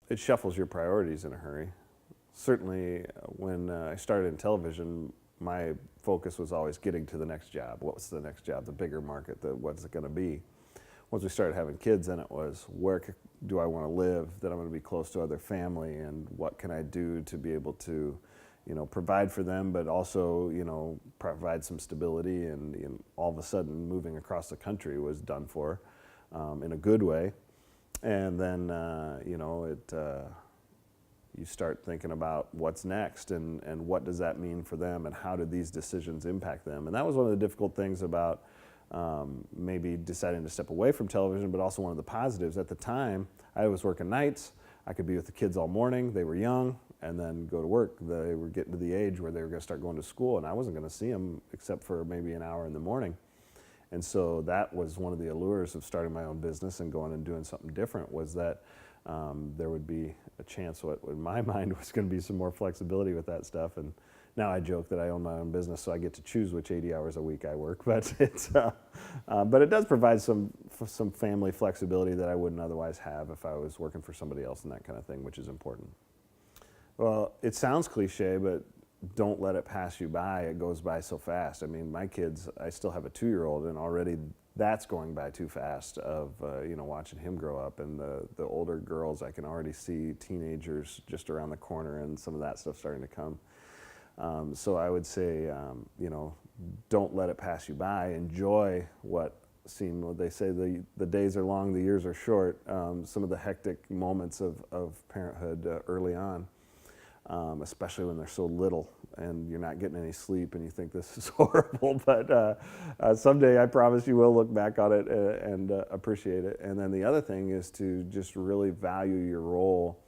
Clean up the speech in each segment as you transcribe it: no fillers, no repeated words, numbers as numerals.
it shuffles your priorities in a hurry. Certainly, when I started in television, my focus was always getting to the next job. What's the next job? The bigger market. What's it going to be? Once we started having kids, then it was do I want to live? That I'm going to be close to other family, and what can I do to be able to, provide for them, but also, provide some stability. And all of a sudden, moving across the country was done for, in a good way. And then, you start thinking about what's next, and what does that mean for them, and how do these decisions impact them. And that was one of the difficult things about maybe deciding to step away from television, but also one of the positives. At the time, I was working nights. I could be with the kids all morning. They were young, and then go to work. They were getting to the age where they were going to start going to school, and I wasn't going to see them except for maybe an hour in the morning. And so that was one of the allures of starting my own business and going and doing something different, was that there would be a chance, what in my mind was going to be some more flexibility with that stuff. And now I joke that I own my own business, so I get to choose which 80 hours a week I work. But but it does provide some family flexibility that I wouldn't otherwise have if I was working for somebody else, and that kind of thing, which is important. Well, it sounds cliche, but don't let it pass you by. It goes by so fast. I mean, my kids, I still have a 2-year-old, and already that's going by too fast of, watching him grow up. And the older girls, I can already see teenagers just around the corner, and some of that stuff starting to come. So I would say, don't let it pass you by. Enjoy what they say, the days are long, the years are short. Some of the hectic moments of parenthood early on. Especially when they're so little and you're not getting any sleep and you think this is horrible. But someday I promise you will look back on it and appreciate it. And then the other thing is to just really value your role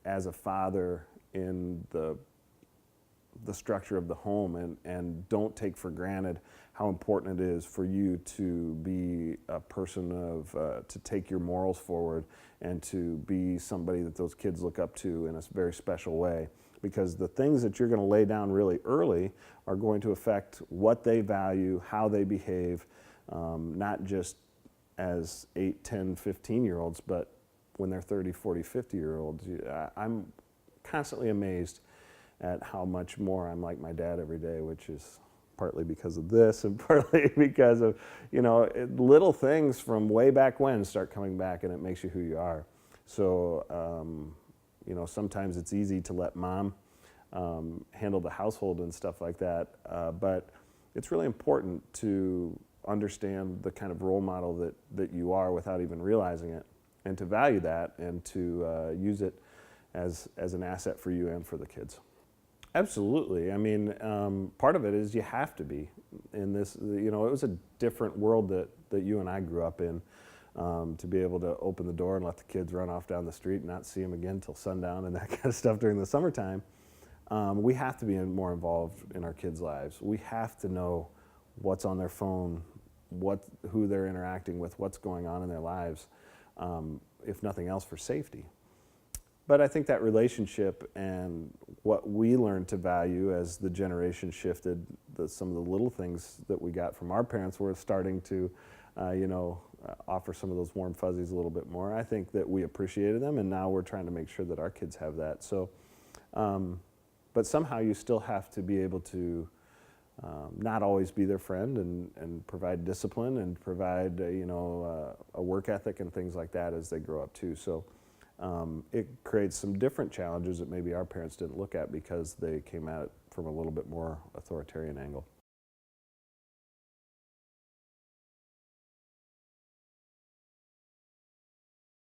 as a father in the structure of the home, and don't take for granted how important it is for you to be a person to take your morals forward and to be somebody that those kids look up to in a very special way. Because the things that you're going to lay down really early are going to affect what they value, how they behave, not just as 8, 10, 15-year-olds, but when they're 30, 40, 50-year-olds. I'm constantly amazed at how much more I'm like my dad every day, which is partly because of this and partly because of, little things from way back when start coming back, and it makes you who you are. So, sometimes it's easy to let mom handle the household and stuff like that, but it's really important to understand the kind of role model that you are without even realizing it, and to value that, and to use it as an asset for you and for the kids. Absolutely. I mean, part of it is you have to be in this. It was a different world that you and I grew up in. To be able to open the door and let the kids run off down the street and not see them again till sundown and that kind of stuff during the summertime. We have to be more involved in our kids' lives. We have to know what's on their phone, who they're interacting with, what's going on in their lives, if nothing else for safety. But I think that relationship and what we learned to value as the generation shifted, some of the little things that we got from our parents were starting to, offer some of those warm fuzzies a little bit more. I think that we appreciated them, and now we're trying to make sure that our kids have that. So, but somehow you still have to be able to not always be their friend, and provide discipline, and provide a work ethic and things like that as they grow up too. So. It creates some different challenges that maybe our parents didn't look at because they came at it from a little bit more authoritarian angle.